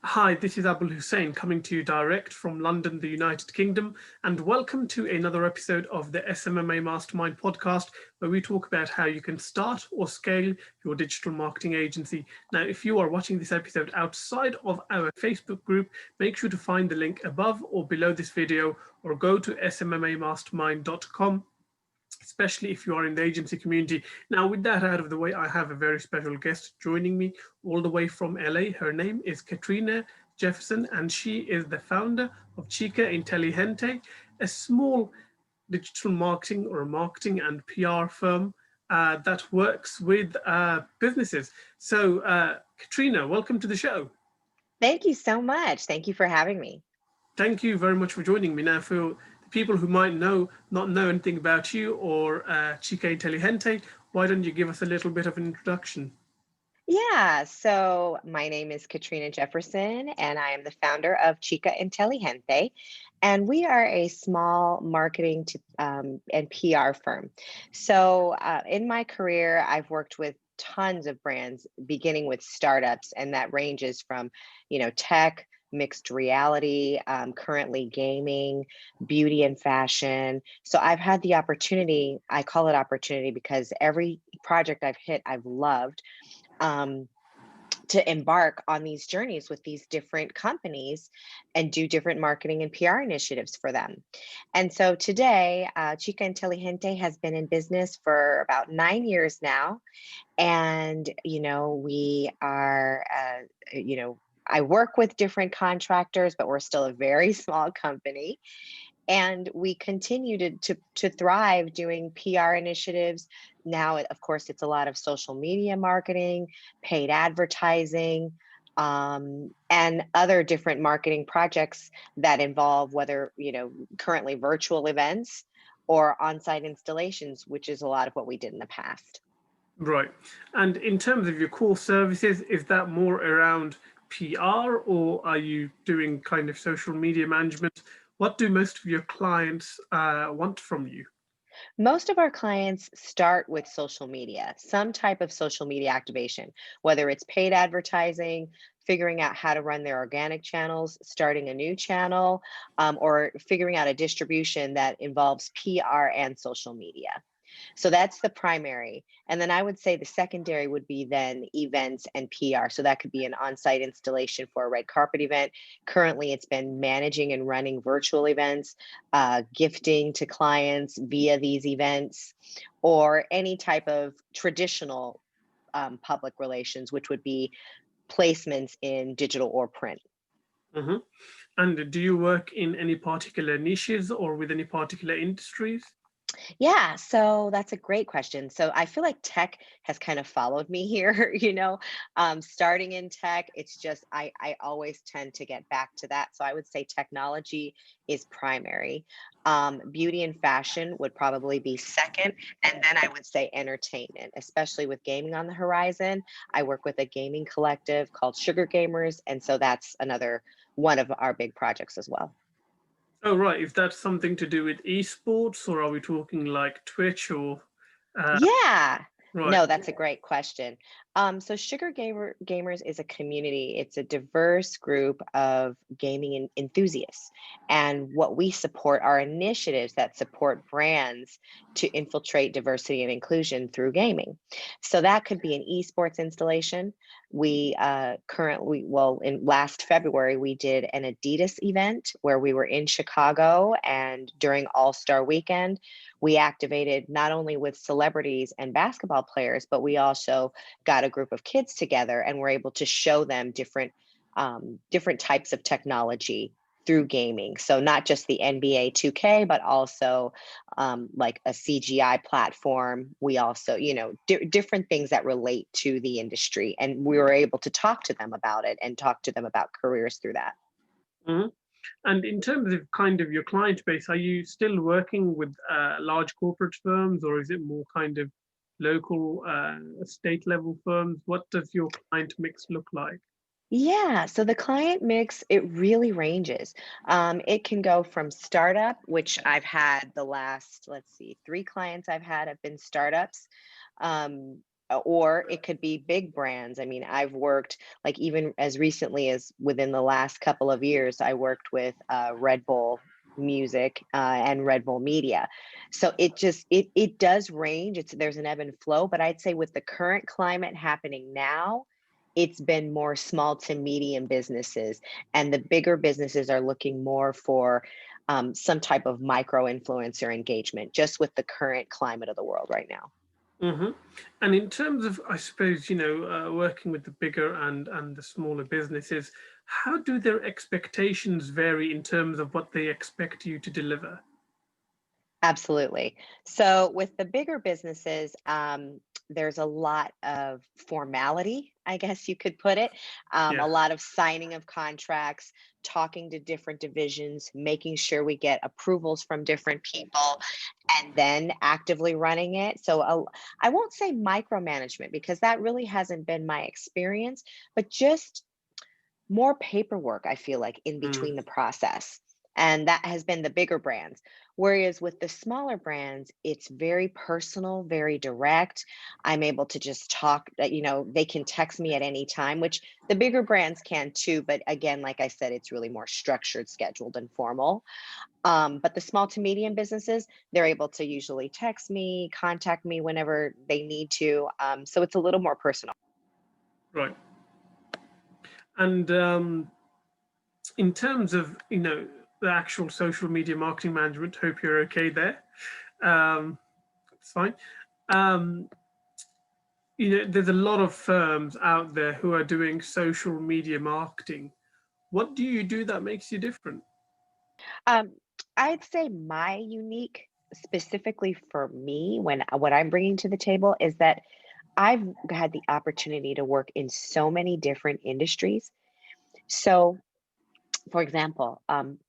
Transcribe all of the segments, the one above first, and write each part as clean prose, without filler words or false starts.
Hi, this is Abul Hussain coming to you direct from London, the United Kingdom, and welcome to another episode of the SMMA Mastermind podcast, where we talk about how you can start or scale your digital marketing agency. Now, if you are watching this episode outside of our Facebook group, make sure to find the link above or below this video or go to smmamastermind.com, especially if you are in the agency community. Now, with that out of the way, I have a very special guest joining me all the way from LA. Her name is Katrina Jefferson, and she is the founder of Chica Intelligente, a small digital marketing or marketing and PR firm that works with businesses. So, Katrina, welcome to the show. Thank you so much. Thank you for having me. Thank you very much for joining me. Now, for the people who might not know anything about you or Chica Intelligente, why don't you give us a little bit of an introduction? Yeah, so my name is Katrina Jefferson, and I am the founder of Chica Intelligente. And we are a small marketing and PR firm. So in my career, I've worked with tons of brands, beginning with startups, and that ranges from, tech, mixed reality, currently gaming, beauty and fashion. So I've had the opportunity, I call it opportunity because every project I've hit, I've loved um, to embark on these journeys with these different companies and do different marketing and PR initiatives for them. And so today, Chica Intelligente has been in business for about 9 years now. And, we are, I work with different contractors, but we're still a very small company, and we continue to thrive doing PR initiatives. Now, of course, it's a lot of social media marketing, paid advertising, and other different marketing projects that involve whether, currently virtual events or on-site installations, which is a lot of what we did in the past. Right. And in terms of your core services, is that more around PR or are you doing kind of social media management? What do most of your clients want from you? Most of our clients start with social media, some type of social media activation, whether it's paid advertising, figuring out how to run their organic channels, starting a new channel, or figuring out a distribution that involves PR and social media. So that's the primary. And then I would say the secondary would be then events and PR. So that could be an on-site installation for a red carpet event. Currently, it's been managing and running virtual events, gifting to clients via these events, or any type of traditional public relations, which would be placements in digital or print. Mhm. And do you work in any particular niches or with any particular industries? Yeah, so that's a great question. So I feel like tech has kind of followed me here, starting in tech, it's just I always tend to get back to that. So I would say technology is primary. Beauty and fashion would probably be second, and then I would say entertainment, especially with gaming on the horizon. I work with a gaming collective called Sugar Gamers, and so that's another one of our big projects as well. Oh, right. Is that something to do with esports or are we talking like Twitch or uh, Yeah. right? No, that's a great question. So Gamers is a community. It's a diverse group of gaming enthusiasts. And what we support are initiatives that support brands to infiltrate diversity and inclusion through gaming. So that could be an esports installation. We well, in last February, we did an Adidas event where we were in Chicago, and during All-Star Weekend, we activated not only with celebrities and basketball players, but we also got a group of kids together and were able to show them different types of technology through gaming. So not just the NBA 2K, but also like a CGI platform. We also, different things that relate to the industry, and we were able to talk to them about it and talk to them about careers through that. Mhm. And in terms of kind of your client base, are you still working with large corporate firms or is it more kind of local state level firms? What does your client mix look like? Yeah, so the client mix, it really ranges. It can go from startup, which I've had the last, let's see, three clients I've had have been startups. or it could be big brands. I mean, I've worked like even as recently as within the last couple of years, I worked with Red Bull Music and Red Bull Media. So it does range. There's an ebb and flow, but I'd say with the current climate happening now, it's been more small to medium businesses, and the bigger businesses are looking more for some type of micro influencer engagement, just with the current climate of the world right now. Hmm. And in terms of, I suppose, working with the bigger and the smaller businesses, how do their expectations vary in terms of what they expect you to deliver? Absolutely. So with the bigger businesses, there's a lot of formality, I guess you could put it. Yeah. A lot of signing of contracts, talking to different divisions, making sure we get approvals from different people, and then actively running it. So I won't say micromanagement because that really hasn't been my experience, but just more paperwork, I feel like, in Mm. between the process. And that has been the bigger brands. Whereas with the smaller brands, it's very personal, very direct. I'm able to just talk that, they can text me at any time, which the bigger brands can too. But again, like I said, it's really more structured, scheduled, and formal. But the small to medium businesses, they're able to usually text me, contact me whenever they need to. So it's a little more personal. Right. And in terms of, the actual social media marketing management, hope you're okay there. It's fine. Um, there's a lot of firms out there who are doing social media marketing. What do you do that makes you different? Um, I'd say my unique, specifically for me, when what I'm bringing to the table is that I've had the opportunity to work in so many different industries. So, for example,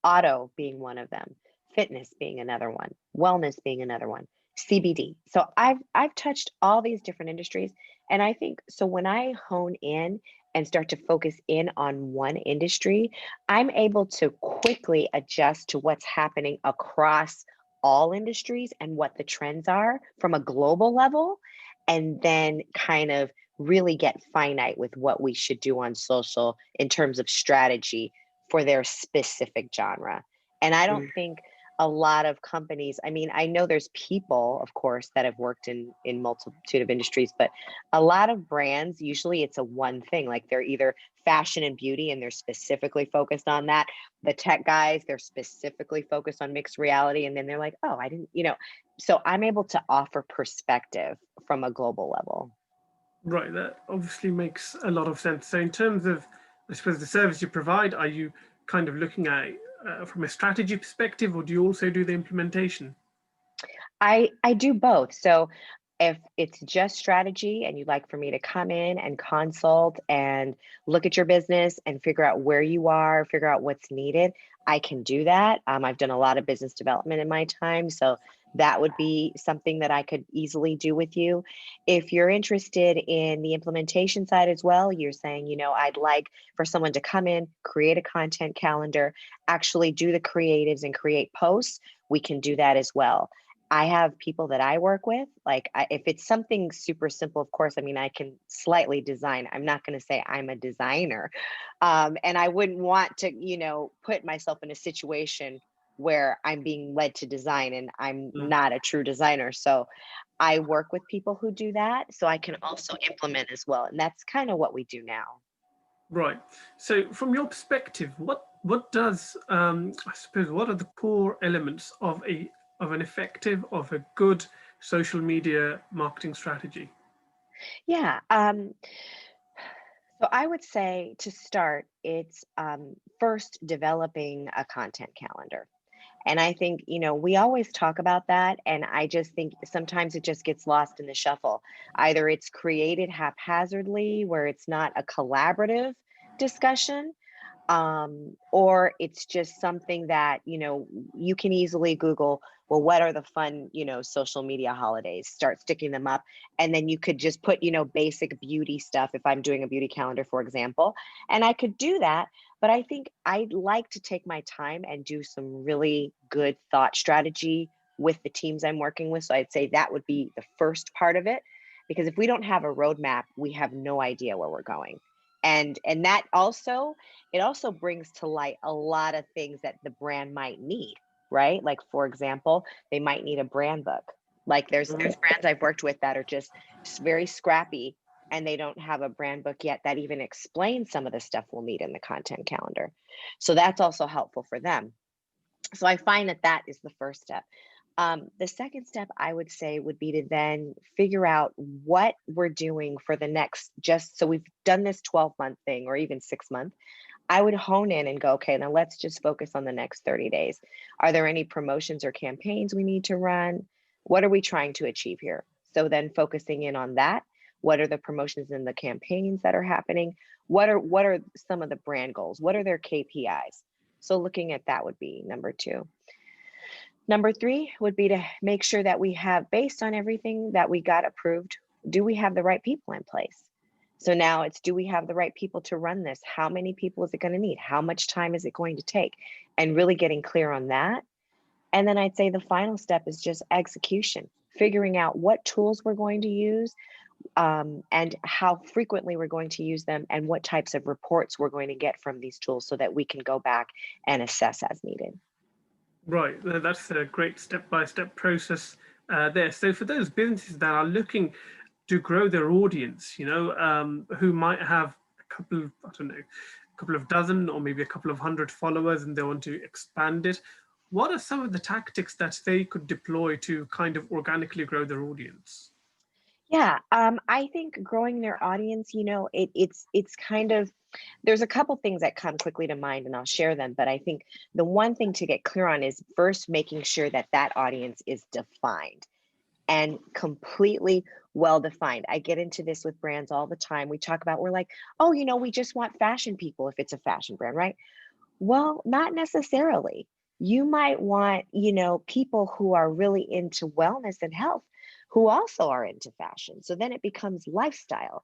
auto being one of them, fitness being another one, wellness being another one, CBD. So I've touched all these different industries, and I think so when I hone in and start to focus in on one industry, I'm able to quickly adjust to what's happening across all industries and what the trends are from a global level, and then kind of really get finite with what we should do on social in terms of strategy for their specific genre. And I don't Mm. think a lot of companies, I mean, I know there's people, of course, that have worked in multitude of industries, but a lot of brands, usually it's a one thing. Like they're either fashion and beauty and they're specifically focused on that. The tech guys, they're specifically focused on mixed reality. And then they're like, oh, I didn't, so I'm able to offer perspective from a global level. Right, that obviously makes a lot of sense. So, in terms of, I suppose, the service you provide, are you kind of looking at it from a strategy perspective, or do you also do the implementation? I do both. So if it's just strategy and you'd like for me to come in and consult and look at your business and figure out where you are, figure out what's needed, I can do that. I've done a lot of business development in my time, so that would be something that I could easily do with you. If you're interested in the implementation side as well, you're saying, I'd like for someone to come in, create a content calendar, actually do the creatives and create posts, we can do that as well. I have people that I work with. Like, if it's something super simple, of course, I mean, I can slightly design. I'm not going to say I'm a designer. And I wouldn't want to, put myself in a situation where I'm being led to design and I'm Mm. not a true designer. So I work with people who do that. So I can also implement as well. And that's kind of what we do now. Right. So, from your perspective, what does I suppose what are the core elements of an effective of a good social media marketing strategy? Yeah. So I would say to start, it's first developing a content calendar. And I think, we always talk about that. And I just think sometimes it just gets lost in the shuffle. Either it's created haphazardly, where it's not a collaborative discussion, or it's just something that you can easily Google, well, what are the fun social media holidays, start sticking them up, and then you could just put basic beauty stuff if I'm doing a beauty calendar, for example, and I could do that. But I think I'd like to take my time and do some really good thought strategy with the teams I'm working with, so I'd say that would be the first part of it. Because if we don't have a roadmap, we have no idea where we're going. And that also, it also brings to light a lot of things that the brand might need, right? Like for example, they might need a brand book. Like there's brands I've worked with that are just very scrappy, and they don't have a brand book yet that even explains some of the stuff we'll need in the content calendar. So that's also helpful for them. So I find that that is the first step. The second step I would say would be to then figure out what we're doing for the next, just so we've done this 12-month thing or even 6 month. I would hone in and go, okay, now let's just focus on the next 30 days. Are there any promotions or campaigns we need to run? What are we trying to achieve here? So then focusing in on that. What are the promotions and the campaigns that are happening? What are some of the brand goals? What are their KPIs? So looking at that would be number two. Number three would be to make sure that we have, based on everything that we got approved, do we have the right people in place? So now it's, do we have the right people to run this? How many people is it going to need? How much time is it going to take? And really getting clear on that. And then I'd say the final step is just execution, figuring out what tools we're going to use, and how frequently we're going to use them, and what types of reports we're going to get from these tools so that we can go back and assess as needed. Right, that's a great step-by-step process there. So for those businesses that are looking to grow their audience, who might have a couple of, I don't know, a couple of dozen or maybe a couple of hundred followers, and they want to expand it, what are some of the tactics that they could deploy to kind of organically grow their audience? Yeah, I think growing their audience, it's kind of, there's a couple things that come quickly to mind, and I'll share them. But I think the one thing to get clear on is first making sure that that audience is defined and completely well defined. I get into this with brands all the time. We talk about, we're like, oh, we just want fashion people if it's a fashion brand, right? Well, not necessarily. You might want, people who are really into wellness and health, who also are into fashion. So then it becomes lifestyle.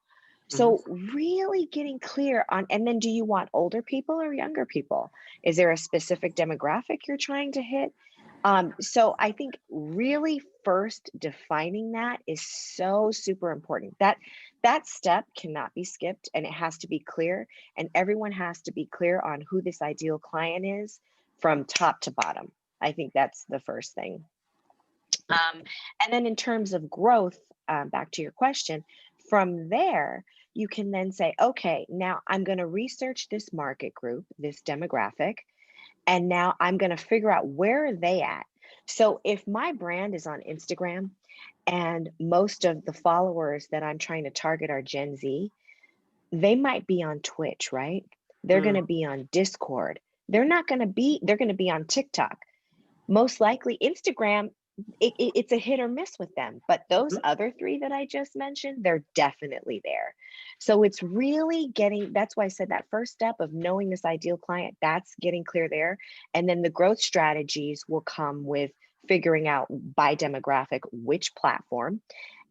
Mhm. So really getting clear on, and then do you want older people or younger people? Is there a specific demographic you're trying to hit? So I think really first defining that is so super important. That step cannot be skipped, and it has to be clear, and everyone has to be clear on who this ideal client is from top to bottom. I think that's the first thing. And then in terms of growth, back to your question, from there, you can then say, okay, now I'm going to research this market group, this demographic, and now I'm going to figure out where are they at. So if my brand is on Instagram and most of the followers that I'm trying to target are Gen Z, they might be on Twitch, right? They're going Mm. to be on Discord. They're going to be on TikTok. Most likely Instagram, it's a hit or miss with them. But those Mhm. other three that I just mentioned, they're definitely there. So it's really getting, that's why I said that first step of knowing this ideal client, that's getting clear there. And then the growth strategies will come with figuring out by demographic which platform.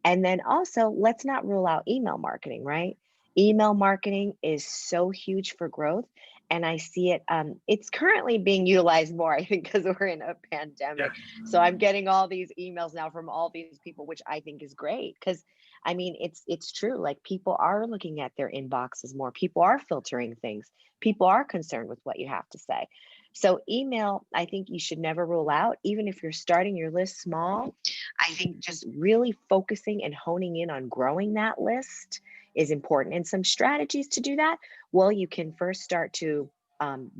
And then also, let's not rule out email marketing, right? Email marketing is so huge for growth. And I see it, it's currently being utilized more, I think, because we're in a Yeah. pandemic. So I'm getting all these emails now from all these people, which I think is great. Because I mean, it's true. Like people are looking at their inboxes more. People are filtering things. People are concerned with what you have to say. So email, I think you should never rule out, even if you're starting your list small. I think just really focusing and honing in on growing that list is important. And some strategies to do that, well, you can first start to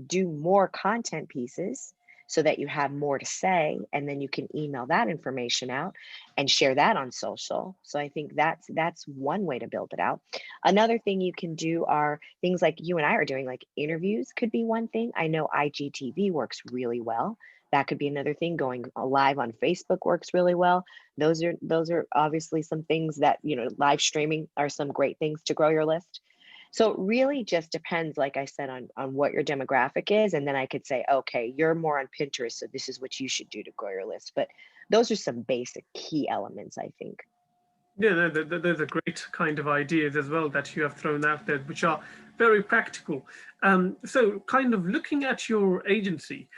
do more content pieces so that you have more to say, and then you can email that information out and share that on social. So I think that's one way to build it out. Another thing you can do are things like you and I are doing, like interviews could be one thing. I know IGTV works really well. That could be another thing. Going live on Facebook works really well. Those are obviously some things that, live streaming are some great things to grow your list. So it really just depends, like I said, on what your demographic is. And then I could say, okay, you're more on Pinterest, so this is what you should do to grow your list. But those are some basic key elements, I think. Yeah, no, those are great kind of ideas as well that you have thrown out there, which are very practical. So, kind of looking at your agency,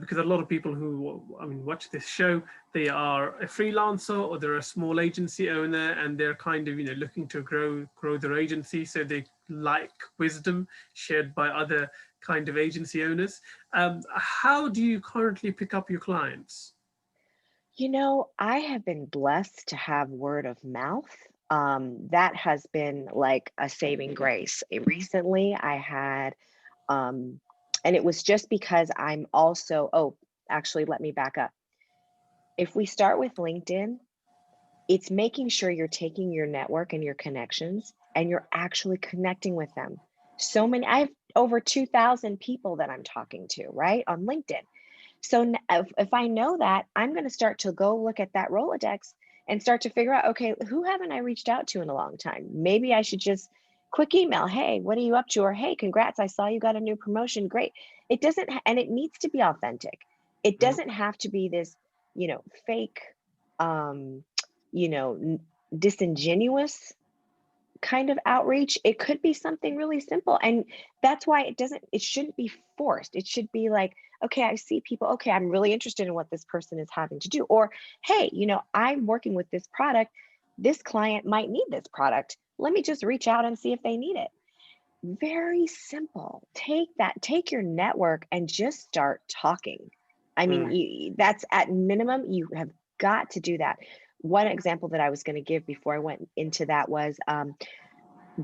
because a lot of people who, I mean, watch this show, they are a freelancer or they're a small agency owner, and they're kind of, looking to grow their agency. So they like wisdom shared by other kind of agency owners. How do you currently pick up your clients? I have been blessed to have word of mouth. That has been like a saving grace. Recently, I had, um, and it was just because I'm also, oh, actually, let me back up. If we start with LinkedIn, it's making sure you're taking your network and your connections and you're actually connecting with them. So many, I have over 2,000 people that I'm talking to, right, on LinkedIn. So if I know that, I'm going to start to go look at that Rolodex and start to figure out, okay, who haven't I reached out to in a long time? Maybe I should just quick email, hey, what are you up to? Or hey, congrats, I saw you got a new promotion. Great. It doesn't, and it needs to be authentic. It doesn't have to be this, fake, um, disingenuous kind of outreach. It could be something really simple. And that's why it shouldn't be forced. It should be like, okay, I see people, okay, I'm really interested in what this person is having to do. Or, hey, I'm working with this product. This client might need this product. Let me just reach out and see if they need it. Very simple. Take your network and just start talking. I mean, Mm. that's at minimum, you have got to do that. One example that I was going to give before I went into that was,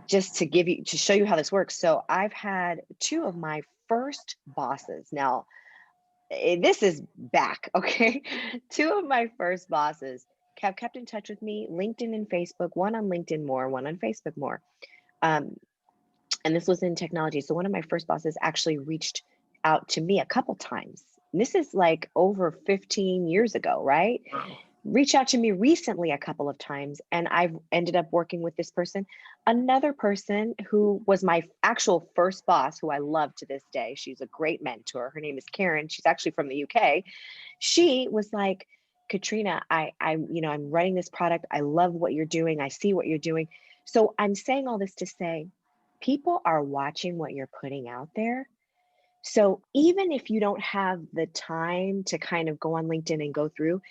just to show you how this works. So I've had two of my first bosses. Now, this is back, okay? Two of my first bosses have kept in touch with me, LinkedIn and Facebook, one on LinkedIn more, one on Facebook more. Um, and this was in technology. So one of my first bosses actually reached out to me a couple times. And this is like over 15 years ago, right? Wow. Reached out to me recently a couple of times, and I've ended up working with this person. Another person who was my actual first boss, who I love to this day. She's a great mentor. Her name is Karen. She's actually from the UK. She was like, Katrina, I'm running this product. I love what you're doing. I see what you're doing. So I'm saying all this to say, people are watching what you're putting out there. So even if you don't have the time to kind of go on LinkedIn and go through,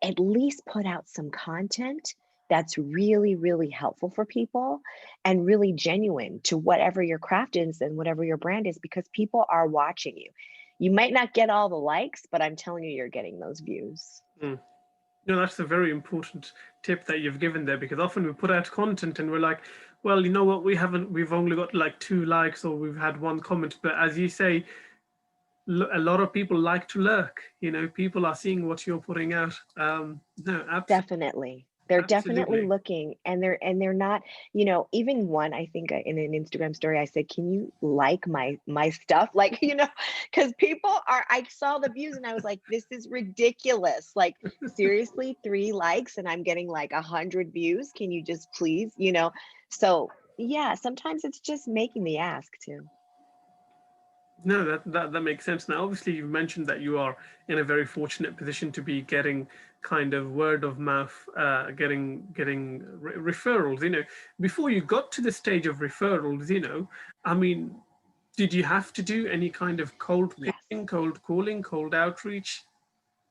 at least put out some content that's really, really helpful for people and really genuine to whatever your craft is and whatever your brand is, because people are watching you. You might not get all the likes, but I'm telling you, you're getting those views. Mm. No, that's a very important tip that you've given there, because often we put out content and we're like, well, you know what, we've only got like 2 likes or we've had one comment. But as you say, a lot of people like to lurk. People are seeing what you're putting out. No, Definitely. They're definitely absolutely. looking, and they're not, even one, I think, in an Instagram story, I said, can you like my stuff? Like, because people are, I saw the views and I was like, this is ridiculous. Like, seriously, 3 likes and I'm getting like 100 views. Can you just please, So yeah, sometimes it's just making the ask too. No, that makes sense. Now, obviously, you mentioned that you are in a very fortunate position to be getting kind of word of mouth, getting referrals. Before you got to the stage of referrals, I mean, did you have to do any kind of cold Yes. pitching, cold calling, cold outreach?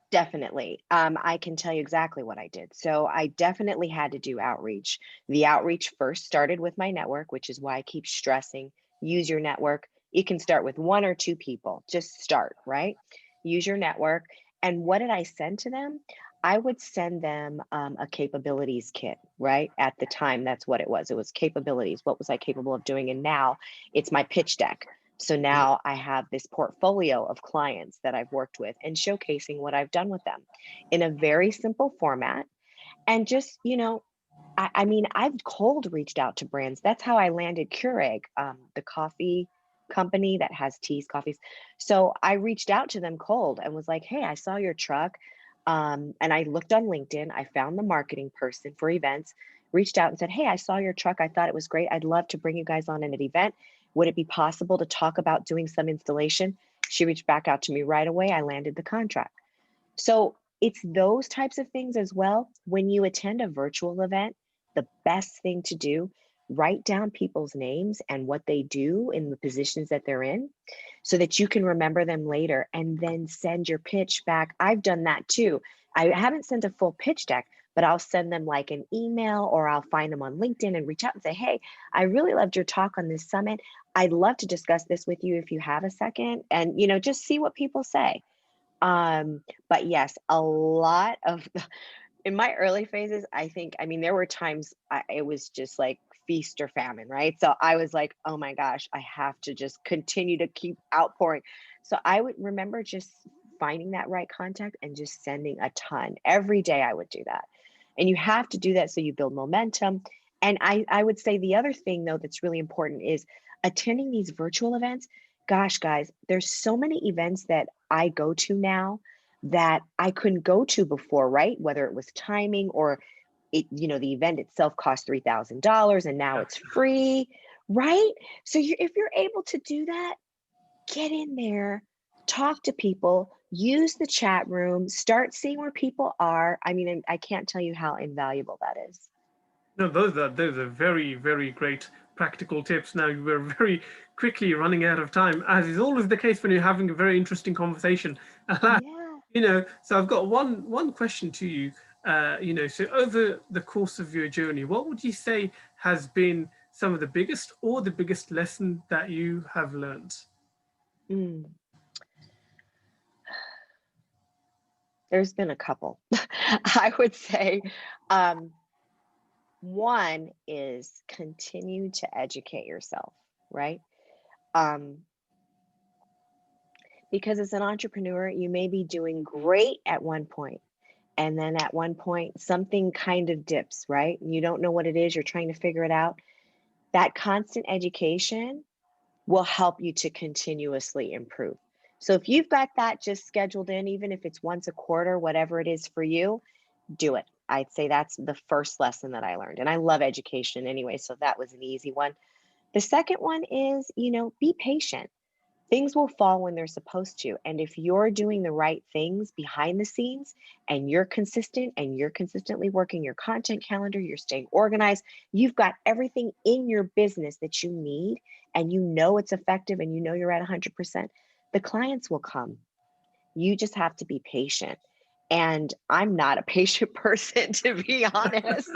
Definitely. I can tell you exactly what I did. So I definitely had to do outreach. The outreach first started with my network, which is why I keep stressing, use your network. You can start with 1 or 2 people. Just start, right? Use your network. And what did I send to them? I would send them a capabilities kit, right? At the time, that's what it was. It was capabilities. What was I capable of doing? And now it's my pitch deck. So now I have this portfolio of clients that I've worked with and showcasing what I've done with them in a very simple format. And just, I mean, I've cold reached out to brands. That's how I landed Keurig, the coffee company that has teas, coffees. So I reached out to them cold and was like, hey, I saw your truck. And I looked on LinkedIn. I found the marketing person for events, reached out and said, hey, I saw your truck. I thought it was great. I'd love to bring you guys on an event. Would it be possible to talk about doing some installation? She reached back out to me right away. I landed the contract. So it's those types of things as well. When you attend a virtual event, the best thing to do, write down people's names and what they do in the positions that they're in so that you can remember them later and then send your pitch back. I've done that too. I haven't sent a full pitch deck, but I'll send them like an email, or I'll find them on LinkedIn and reach out and say, hey, I really loved your talk on this summit. I'd love to discuss this with you if you have a second, and just see what people say. But yes, a lot of in my early phases, I mean, there were times it was just like feast or famine, right? So I was like, oh my gosh, I have to just continue to keep outpouring. So I would remember just finding that right contact and just sending a ton. Every day I would do that. And you have to do that so you build momentum. And I would say the other thing, though, that's really important is attending these virtual events. Gosh, guys, there's so many events that I go to now that I couldn't go to before, right? Whether it was timing or the event itself cost $3,000 and now Yeah. it's free, right? So if you're able to do that, get in there, talk to people, use the chat room, start seeing where people are. I mean, I can't tell you how invaluable that is. No, those are very, very great practical tips. Now, we're very quickly running out of time, as is always the case when you're having a very interesting conversation. Yeah. So I've got one question to you. So over the course of your journey, what would you say has been some of the biggest or the biggest lesson that you have learned? Mm. There's been a couple. I would say one is continue to educate yourself, right? Um, because as an entrepreneur, you may be doing great at one point, and then at one point, something kind of dips, right? You don't know what it is, you're trying to figure it out. That constant education will help you to continuously improve. So if you've got that just scheduled in, even if it's once a quarter, whatever it is for you, do it. I'd say that's the first lesson that I learned. And I love education anyway, so that was an easy one. The second one is, be patient. Things will fall when they're supposed to. And if you're doing the right things behind the scenes and you're consistent and you're consistently working your content calendar, you're staying organized, you've got everything in your business that you need, and it's effective and you're at 100%, the clients will come. You just have to be patient. And I'm not a patient person, to be honest.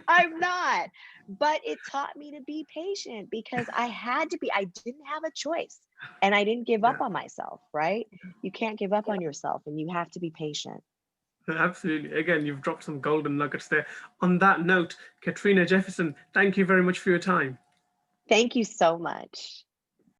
I'm not. But it taught me to be patient because I didn't have a choice. And I didn't give up Yeah, on myself, right? You can't give up on yourself and you have to be patient. absolutely. Again, you've dropped some golden nuggets there. On that note, Katrina Jefferson, thank you very much for your time. Thank you so much.